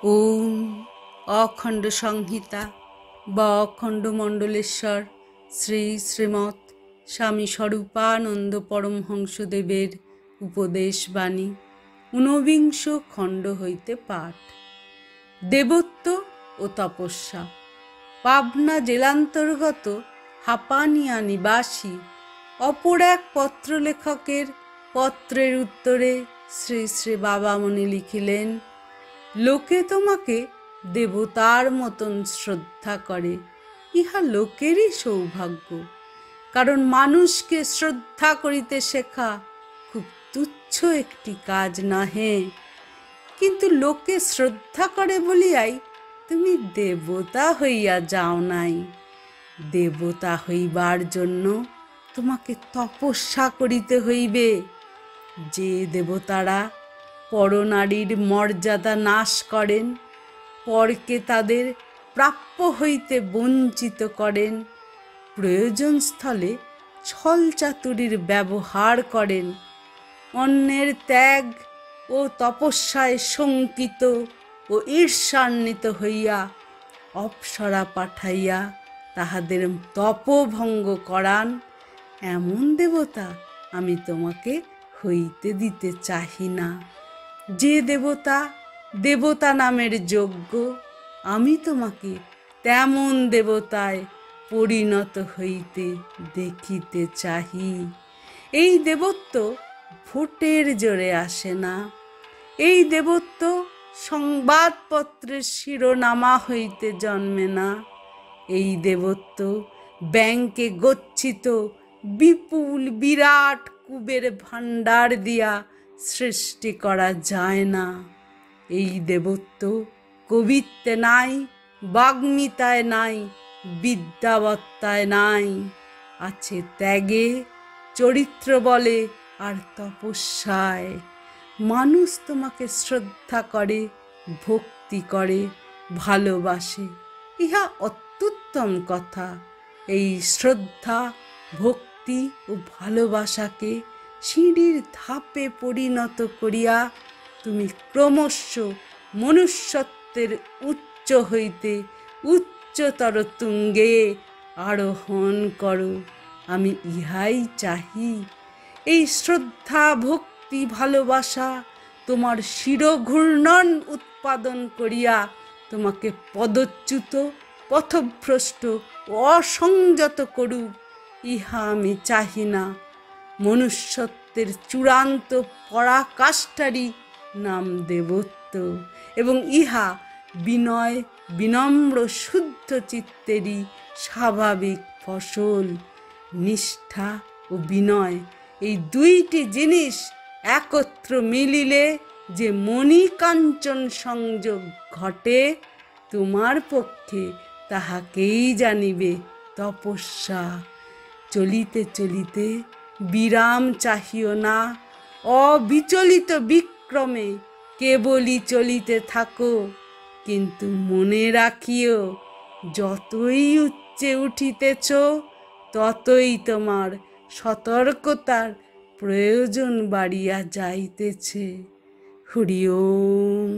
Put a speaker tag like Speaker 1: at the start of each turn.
Speaker 1: ওম অখণ্ড সংহিতা বা অখণ্ড মণ্ডলেশ্বর শ্রী শ্রীমৎ স্বামী স্বরূপানন্দ পরমহংসদেবের উপদেশ বাণী ঊনবিংশ খণ্ড হইতে পাঠ। দেবত্ব ও তপস্যা। পাবনা জেলান্তর্গত হাপানিয়া নিবাসী অপর এক পত্রলেখকের পত্রের উত্তরে শ্রী শ্রী বাবামণি লিখিলেন, লোকে তোমাকে দেবতার মতন শ্রদ্ধা করে, ইহা লোকেরই সৌভাগ্য। কারণ মানুষকে শ্রদ্ধা করিতে শেখা খুব তুচ্ছ একটি কাজ নহে। কিন্তু লোকে শ্রদ্ধা করে বলিয়াই তুমি দেবতা হইয়া যাও নাই। দেবতা হইবার জন্য তোমাকে তপস্যা করিতে হইবে। যে দেবতারা পরনারীর মর্যাদা নাশ করেন, পরকে তাদের প্রাপ্য হইতে বঞ্চিত করেন, প্রয়োজন স্থলে ছল চাতুরীর ব্যবহার করেন, অন্যের ত্যাগ ও তপস্যায় শঙ্কিত ও ঈর্ষান্বিত হইয়া অপ্সরা পাঠাইয়া তাহাদের তপভঙ্গ করান, এমন দেবতা আমি তোমাকে হইতে দিতে চাহি না। যে দেবতা দেবতা নামের যোগ্য, আমি তোমাকে তেমন দেবতায় পরিণত হইতে দেখিতে চাহি। এই দেবত্ব ভোটের জোরে আসে না। এই দেবত্ব সংবাদপত্রের শিরোনামা হইতে জন্মে না। এই দেবত্ব ব্যাংকে গচ্ছিত বিপুল বিরাট কুবের ভাণ্ডার দিয়া সৃষ্টি করা যায় না। এই দেবত্ব কবিত্বে নাই, বাগ্মিতায় নাই, বিদ্যাবত্তায় নাই, আছে ত্যাগে, চরিত্র বলে আর তপস্যায়। মানুষ তোমাকে শ্রদ্ধা করে, ভক্তি করে, ভালোবাসে, ইহা অত্যুত্তম কথা। এই শ্রদ্ধা, ভক্তি ও ভালোবাসাকে সিঁড়ির ধাপে পরিণত করিয়া তুমি ক্রমশ মনুষ্যত্বের উচ্চ হইতে উচ্চতর তুঙ্গে আরোহণ করো। আমি ইহাই চাহি। এই শ্রদ্ধা, ভক্তি, ভালোবাসা তোমার শিরঘূর্ণন উৎপাদন করিয়া তোমাকে পদচ্যুত, পথভ্রষ্ট ও অসংযত করুক, ইহা আমি চাহি না। মনুষ্যত্বের চূড়ান্ত পরাকাষ্ঠারই নাম দেবত্ব, এবং ইহা বিনয়, বিনম্র, শুদ্ধ চিত্তেরই স্বাভাবিক ফসল। নিষ্ঠা ও বিনয় এই দুইটি জিনিস একত্র মিলিলে যে মণিকাঞ্চন সংযোগ ঘটে, তোমার পক্ষে তাহাকেই জানিবে তপস্যা। চলিতে চলিতে বিরাম চাহিও না, অবিচলিত বিক্রমে কেবলই চলিতে থাকো। কিন্তু মনে রাখিও, যতই উচ্চে উঠিতেছ, ততই তোমার সতর্কতার প্রয়োজন বাড়িয়া যাইতেছে। হরি ওম।